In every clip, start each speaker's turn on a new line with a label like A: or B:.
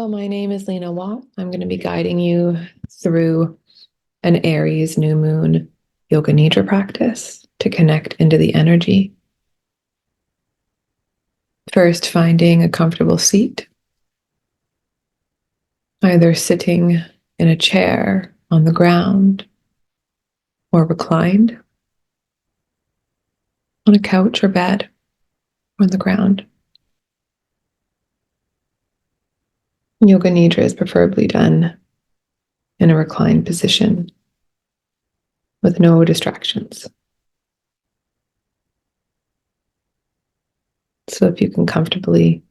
A: Hello, my name is Lena Watt. I'm going to be guiding you through an Aries New Moon Yoga Nidra practice to connect into the energy. First, finding a comfortable seat, either sitting in a chair on the ground or reclined on a couch or bed or on the ground. Yoga Nidra is preferably done in a reclined position with no distractions. So if you can comfortably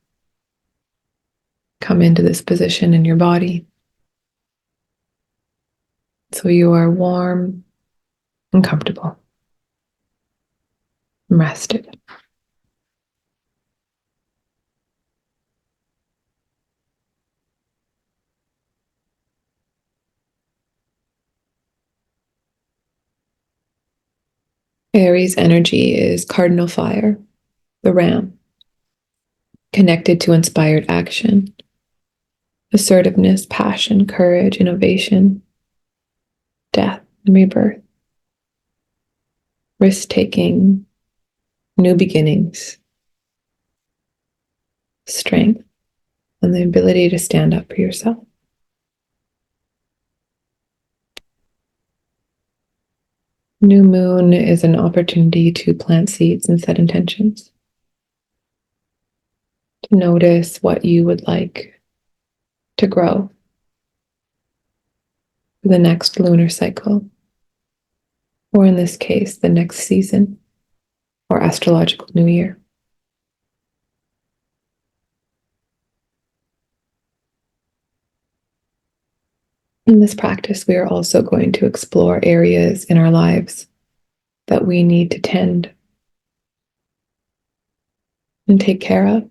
A: come into this position in your body, so you are warm and comfortable and rested. Aries energy is cardinal fire, the ram, connected to inspired action, assertiveness, passion, courage, innovation, death, and rebirth, risk-taking, new beginnings, strength, and the ability to stand up for yourself. New moon is an opportunity to plant seeds and set intentions. To notice what you would like to grow for the next lunar cycle, or in this case, the next season, or Astrological New Year. In this practice, we are also going to explore areas in our lives that we need to tend and take care of,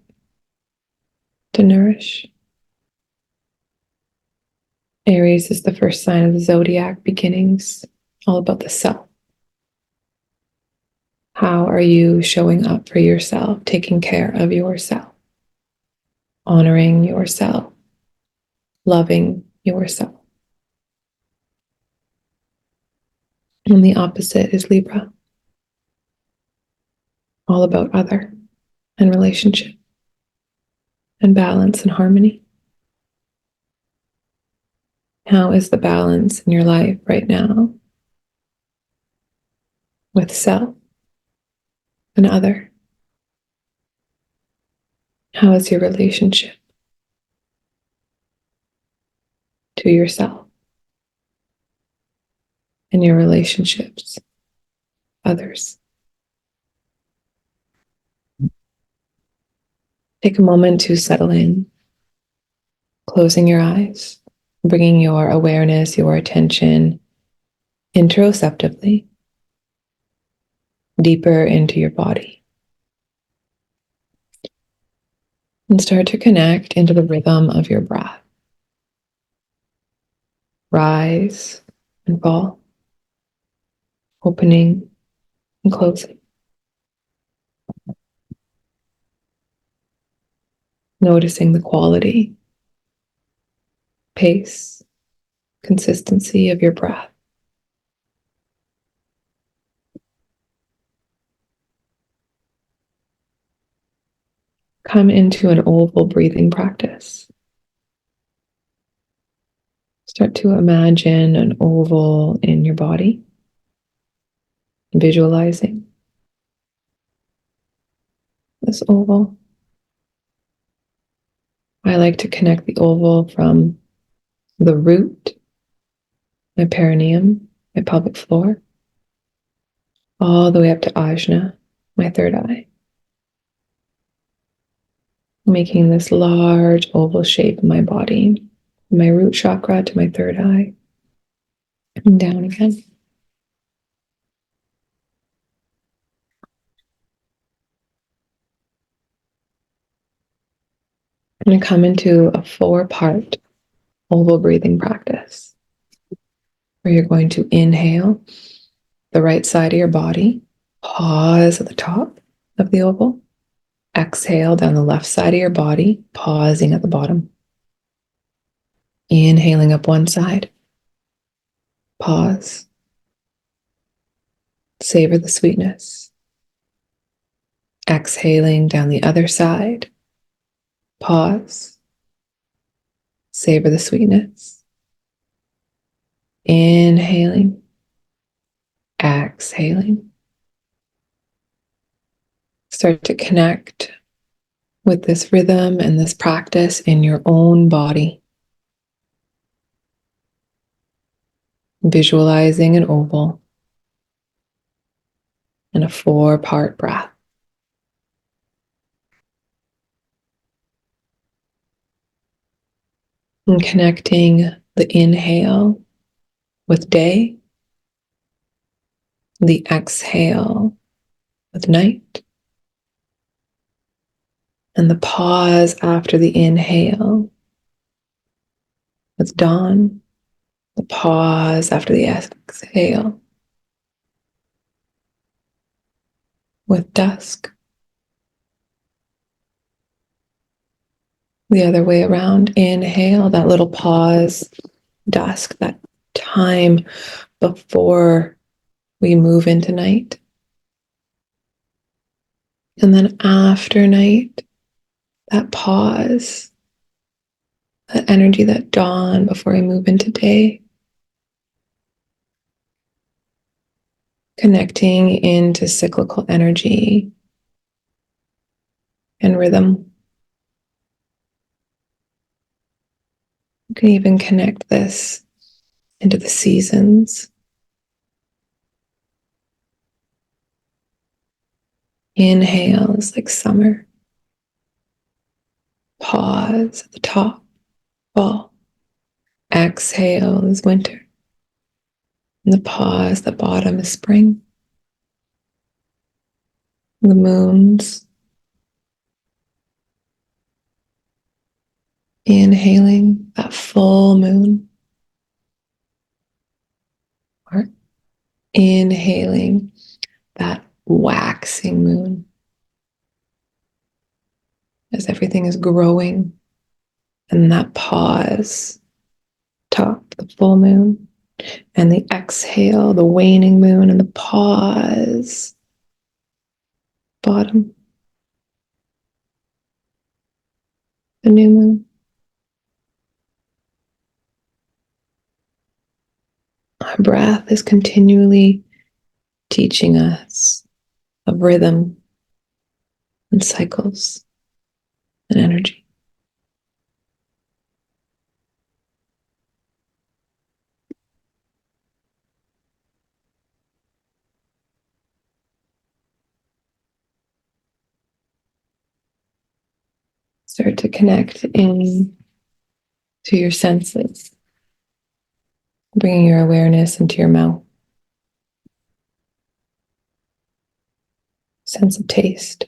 A: to nourish. Aries is the first sign of the zodiac beginnings, all about the self. How are you showing up for yourself, taking care of yourself, honoring yourself, loving yourself? And the opposite is Libra, all about other and relationship and balance and harmony. How is the balance in your life right now with self and other? How is your relationship to yourself and your relationships with others? Take a moment to settle in, closing your eyes, bringing your awareness, your attention interoceptively deeper into your body. And start to connect into the rhythm of your breath. Rise and fall, opening and closing. Noticing the quality, pace, consistency of your breath. Come into an oval breathing practice. Start to imagine an oval in your body, visualizing this oval. I like to connect the oval from the root, my perineum, my pelvic floor, all the way up to ajna, my third eye. Making this large oval shape in my body, my root chakra to my third eye, and down again. I'm going to come into a 4-part oval breathing practice where you're going to inhale the right side of your body, pause at the top of the oval, exhale down the left side of your body, pausing at the bottom. Inhaling up one side. Pause. Savor the sweetness. Exhaling down the other side. Pause. Savor the sweetness. Inhaling. Exhaling. Start to connect with this rhythm and this practice in your own body. Visualizing an oval and a 4-part breath. And connecting the inhale with day, the exhale with night, and the pause after the inhale with dawn, the pause after the exhale with dusk. The other way around, inhale, that little pause, dusk, that time before we move into night. And then after night, that pause, that energy, that dawn before we move into day. Connecting into cyclical energy and rhythm. You can even connect this into the seasons. Inhale is like summer. Pause at the top, fall. Exhale is winter. And the pause, the bottom is spring. The moons. Inhaling that full moon. Or inhaling that waxing moon. As everything is growing. And that pause, top, the full moon. And the exhale, the waning moon, and the pause, bottom, the new moon. Our breath is continually teaching us of rhythm and cycles and energy. Start to connect in to your senses, bringing your awareness into your mouth. Sense of taste.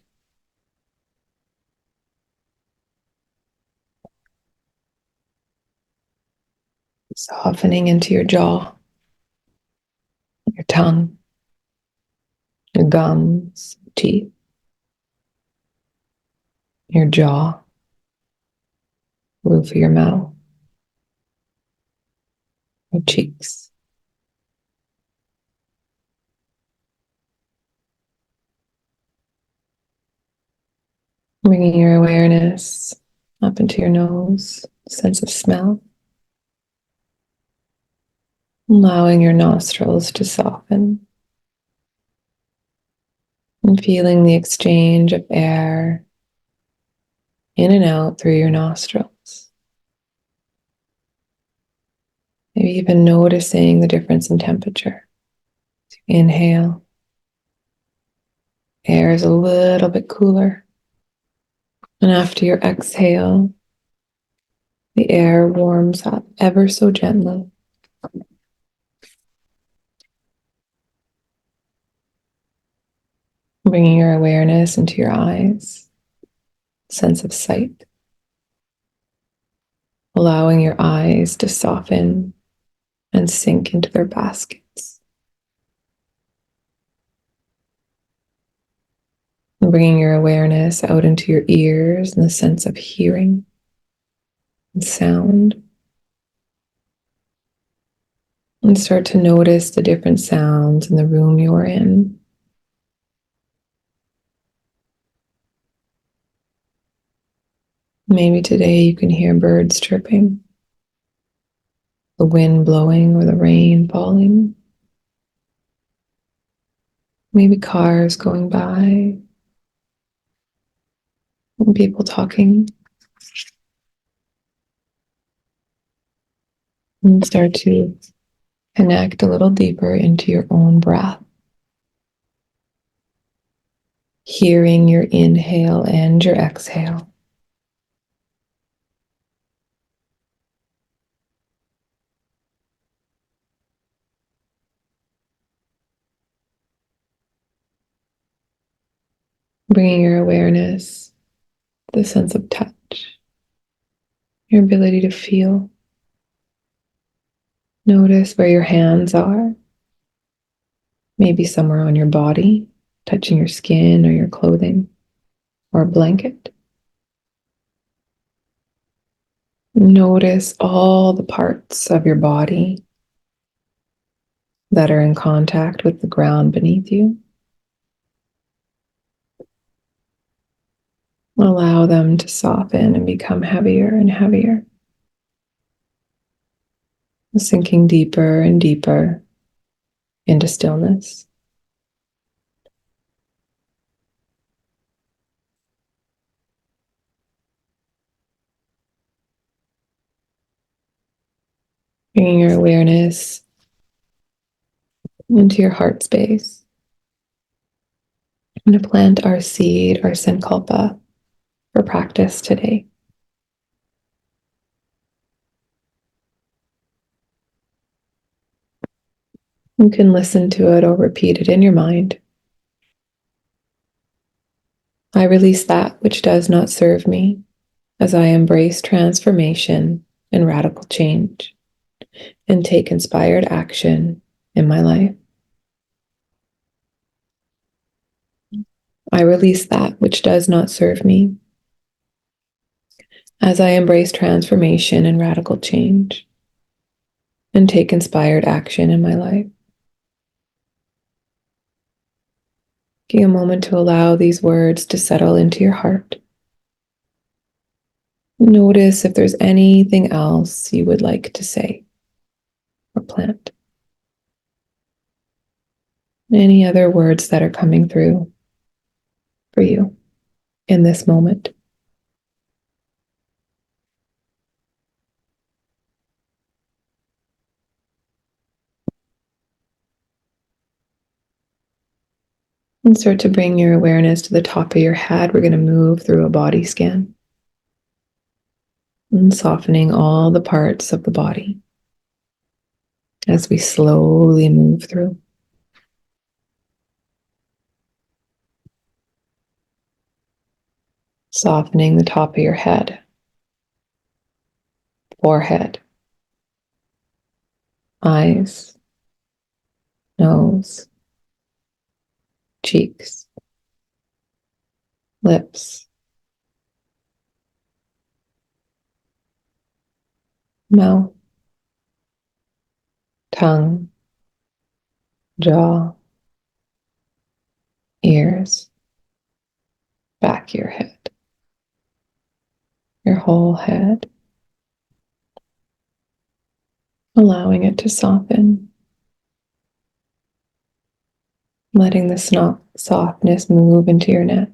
A: Softening into your jaw, your tongue, your gums, teeth, your jaw, roof of your mouth, your cheeks. Bringing your awareness up into your nose, sense of smell. Allowing your nostrils to soften. And feeling the exchange of air in and out through your nostrils. Maybe even noticing the difference in temperature. Inhale. Air is a little bit cooler. And after your exhale, the air warms up ever so gently. Bringing your awareness into your eyes, sense of sight. Allowing your eyes to soften and sink into their baskets. And bringing your awareness out into your ears and the sense of hearing and sound. And start to notice the different sounds in the room you're in. Maybe today you can hear birds chirping, the wind blowing, or the rain falling. Maybe cars going by, and people talking. And start to connect a little deeper into your own breath, hearing your inhale and your exhale. Bringing your awareness, the sense of touch, your ability to feel. Notice where your hands are, maybe somewhere on your body, touching your skin or your clothing or a blanket. Notice all the parts of your body that are in contact with the ground beneath you. Allow them to soften and become heavier and heavier, sinking deeper and deeper into stillness. Bringing your awareness into your heart space. I'm going to plant our seed, our sankalpa, for practice today. You can listen to it or repeat it in your mind. I release that which does not serve me as I embrace transformation and radical change and take inspired action in my life. I release that which does not serve me as I embrace transformation and radical change and take inspired action in my life. Taking a moment to allow these words to settle into your heart. Notice if there's anything else you would like to say or plant. Any other words that are coming through for you in this moment. And start to bring your awareness to the top of your head. We're going to move through a body scan and softening all the parts of the body as we slowly move through. Softening the top of your head, forehead, eyes, nose, cheeks, lips, mouth, tongue, jaw, ears, back of your head, your whole head, allowing it to soften, letting the softness move into your neck,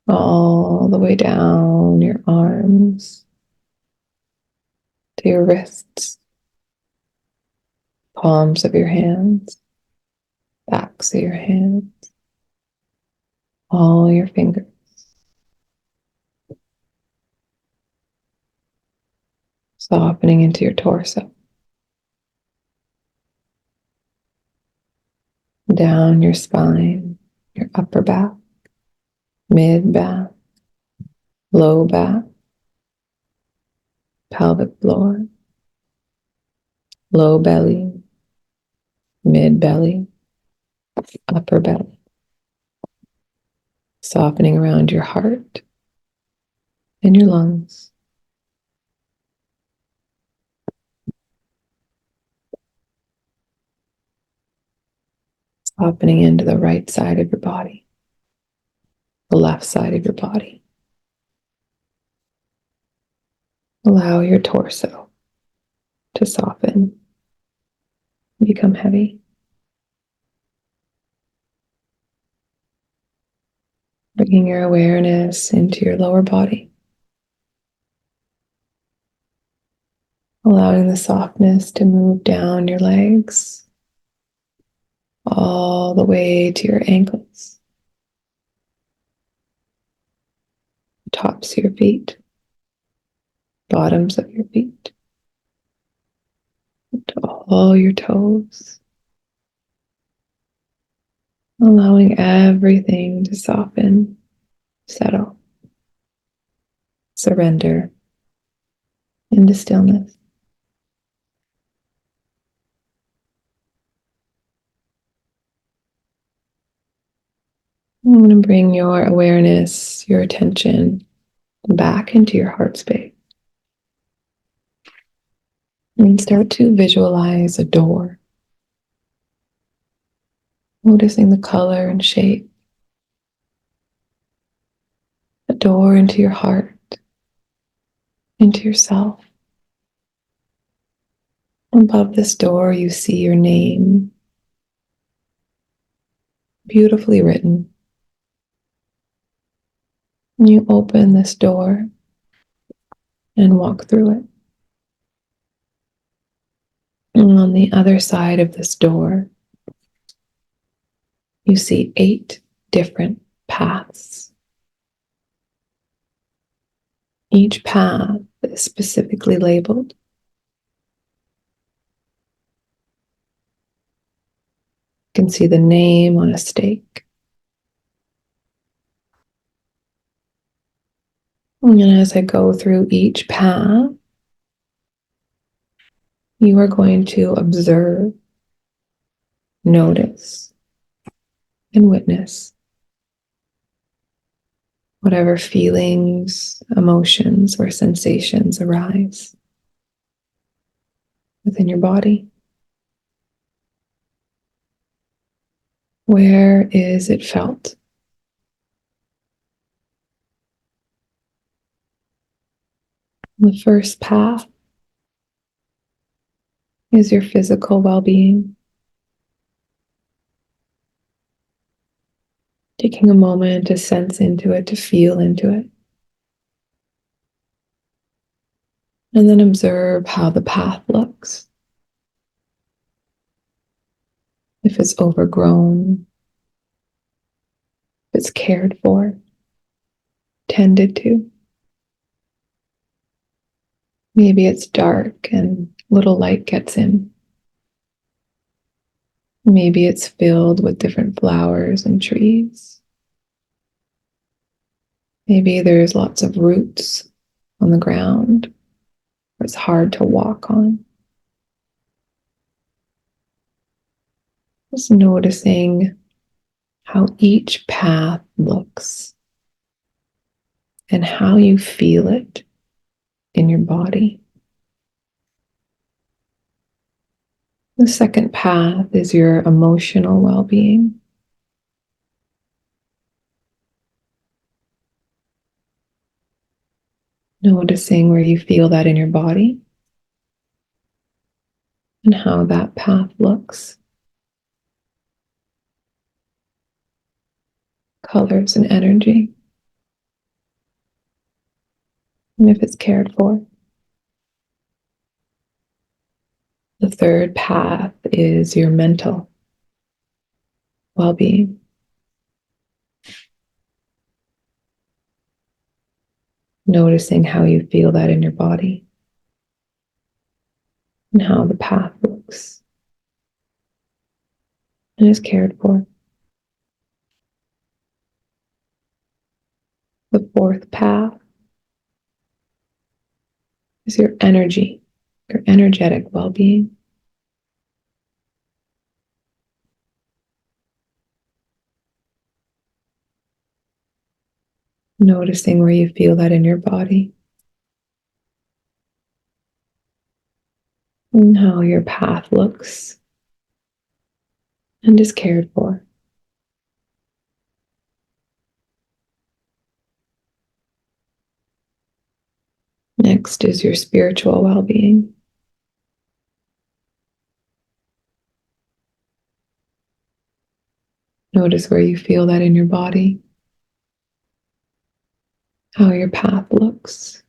A: all the way down your arms to your wrists, palms of your hands, backs of your hands, all your fingers. Softening into your torso, down your spine, your upper back, mid back, low back, pelvic floor, low belly, mid belly, upper belly. Softening around your heart and your lungs. Opening into the right side of your body, the left side of your body. Allow your torso to soften, become heavy. Bringing your awareness into your lower body. Allowing the softness to move down your legs, all the way to your ankles, tops of your feet, bottoms of your feet, to all your toes. Allowing everything to soften, settle, surrender into stillness. I'm going to bring your awareness, your attention back into your heart space. And start to visualize a door. Noticing the color and shape. A door into your heart, into yourself. Above this door, you see your name, beautifully written. You open this door and walk through it. And on the other side of this door, you see 8 different paths. Each path is specifically labeled. You can see the name on a stake. And as I go through each path, you are going to observe, notice, and witness whatever feelings, emotions, or sensations arise within your body. Where is it felt? The first path is your physical well-being. Taking a moment to sense into it, to feel into it. And then observe how the path looks. If it's overgrown, if it's cared for, tended to. Maybe it's dark and little light gets in. Maybe it's filled with different flowers and trees. Maybe there's lots of roots on the ground, or it's hard to walk on. Just noticing how each path looks and how you feel it in your body. The second path is your emotional well-being. Noticing where you feel that in your body and how that path looks. Colors and energy. And if it's cared for. The third path is your mental well-being. Noticing how you feel that in your body and how the path looks and is cared for. The fourth path is your energy, your energetic well-being. Noticing where you feel that in your body and how your path looks and is cared for. Next is your spiritual well-being. Notice where you feel that in your body, how your path looks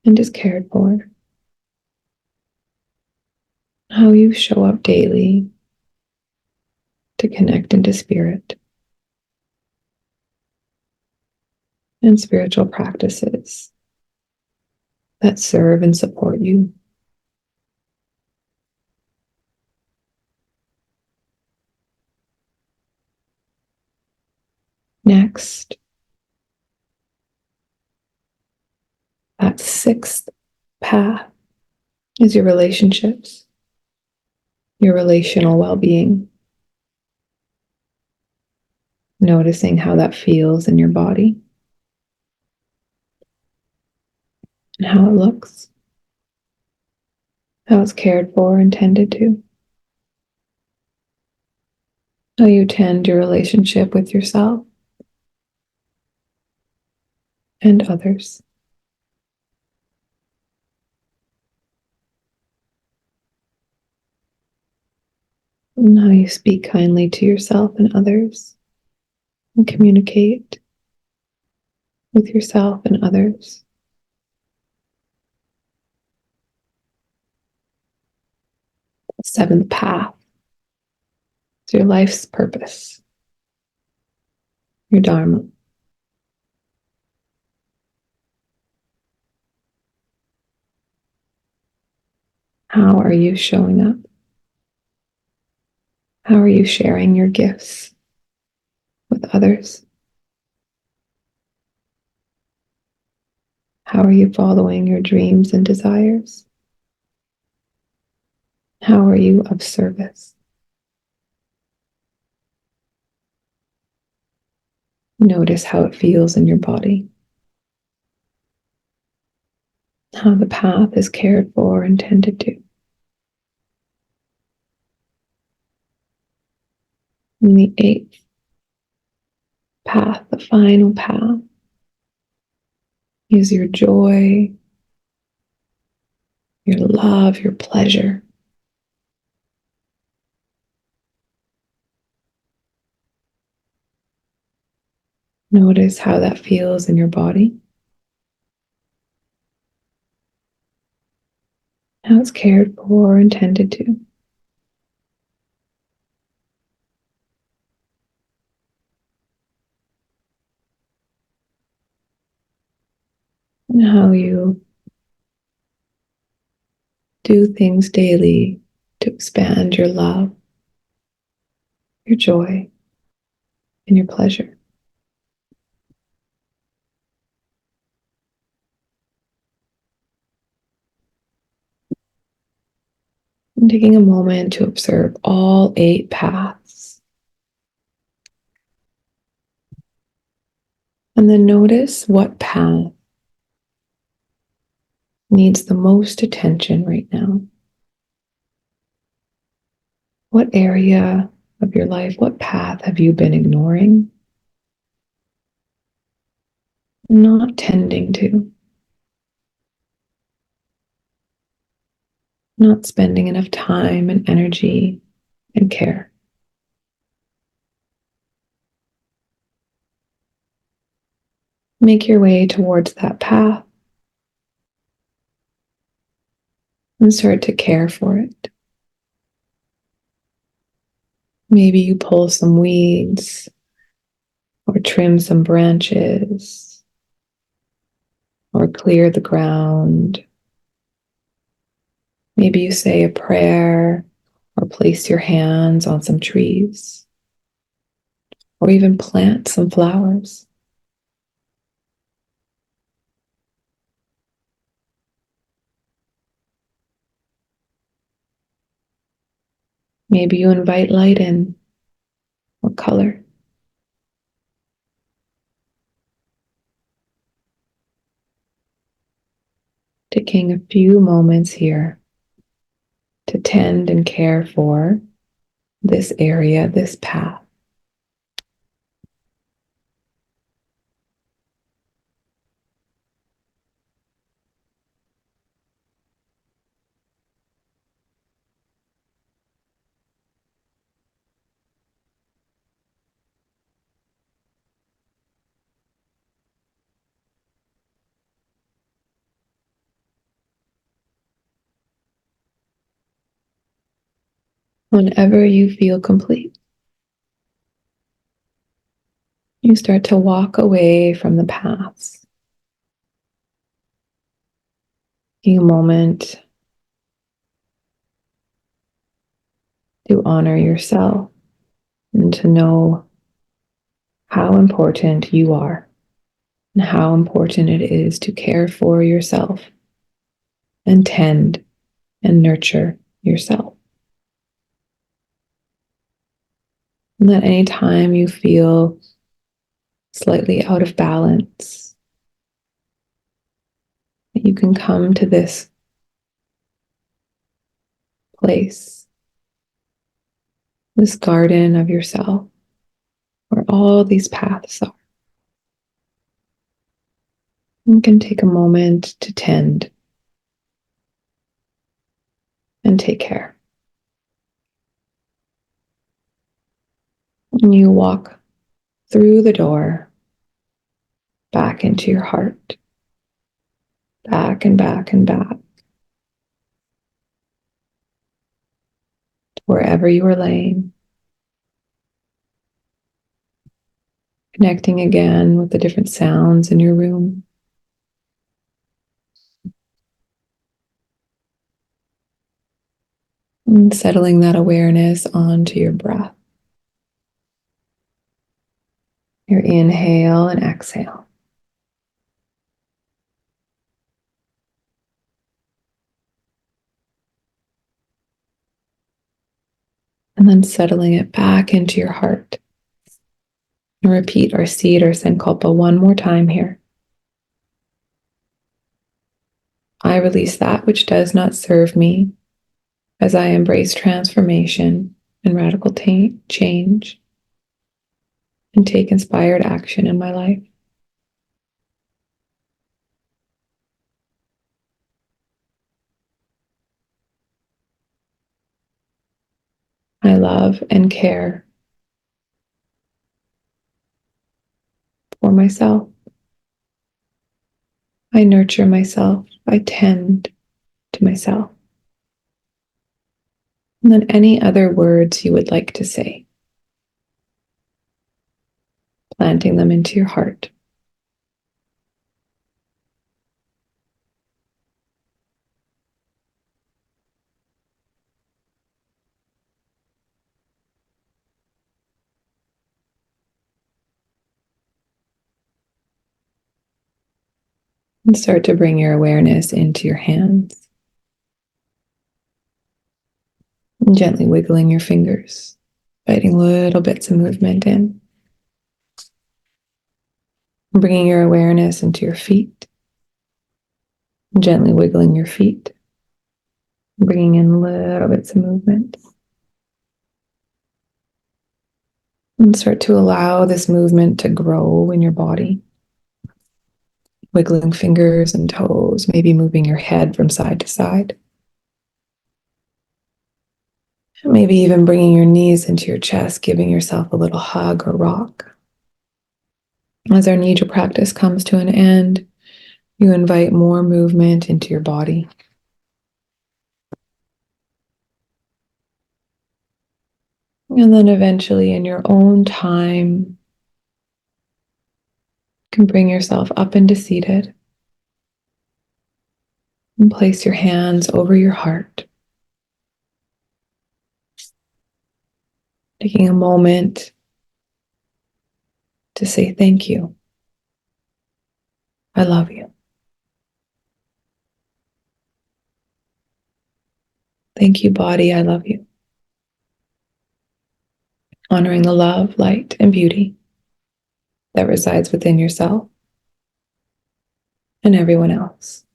A: and is cared for, how you show up daily to connect into spirit and spiritual practices that serve and support you. Next, that sixth path is your relationships, your relational well-being. Noticing how that feels in your body and how it looks, how it's cared for and tended to, how you tend your relationship with yourself and others. And how you speak kindly to yourself and others and communicate with yourself and others. The seventh path is your life's purpose, your dharma. How are you showing up? How are you sharing your gifts with others? How are you following your dreams and desires? How are you of service? Notice how it feels in your body, how the path is cared for and tended to. And the eighth path, the final path, is your joy, your love, your pleasure. Notice how that feels in your body, how it's cared for and tended to. And how you do things daily to expand your love, your joy, and your pleasure. And taking a moment to observe all eight paths. And then notice what path needs the most attention right now. What area of your life, what path have you been ignoring, not tending to, not spending enough time and energy and care? Make your way towards that path and start to care for it. Maybe you pull some weeds or trim some branches or clear the ground. Maybe you say a prayer or place your hands on some trees or even plant some flowers. Maybe you invite light in or color. Taking a few moments here to tend and care for this area, this path. Whenever you feel complete, you start to walk away from the paths. Take a moment to honor yourself and to know how important you are and how important it is to care for yourself and tend and nurture yourself. And that anytime you feel slightly out of balance, that you can come to this place, this garden of yourself, where all these paths are. You can take a moment to tend and take care. And you walk through the door, back into your heart, back and back and back, wherever you are laying, connecting again with the different sounds in your room. And settling that awareness onto your breath. Your inhale and exhale. And then settling it back into your heart. And repeat our seed or sankalpa one more time here. I release that which does not serve me as I embrace transformation and radical change and take inspired action in my life. I love and care for myself. I nurture myself. I tend to myself. And then any other words you would like to say, planting them into your heart. And start to bring your awareness into your hands. And gently wiggling your fingers, inviting little bits of movement in. And bringing your awareness into your feet. And gently wiggling your feet. And bringing in little bits of movement. And start to allow this movement to grow in your body. Wiggling fingers and toes, maybe moving your head from side to side. Maybe even bringing your knees into your chest, giving yourself a little hug or rock. As our Nidra practice comes to an end, you invite more movement into your body. And then eventually, in your own time, you can bring yourself up into seated and place your hands over your heart. Taking a moment to say thank you. I love you. Thank you, body. I love you. Honoring the love, light, and beauty that resides within yourself and everyone else.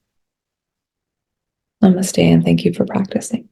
A: Namaste, and thank you for practicing.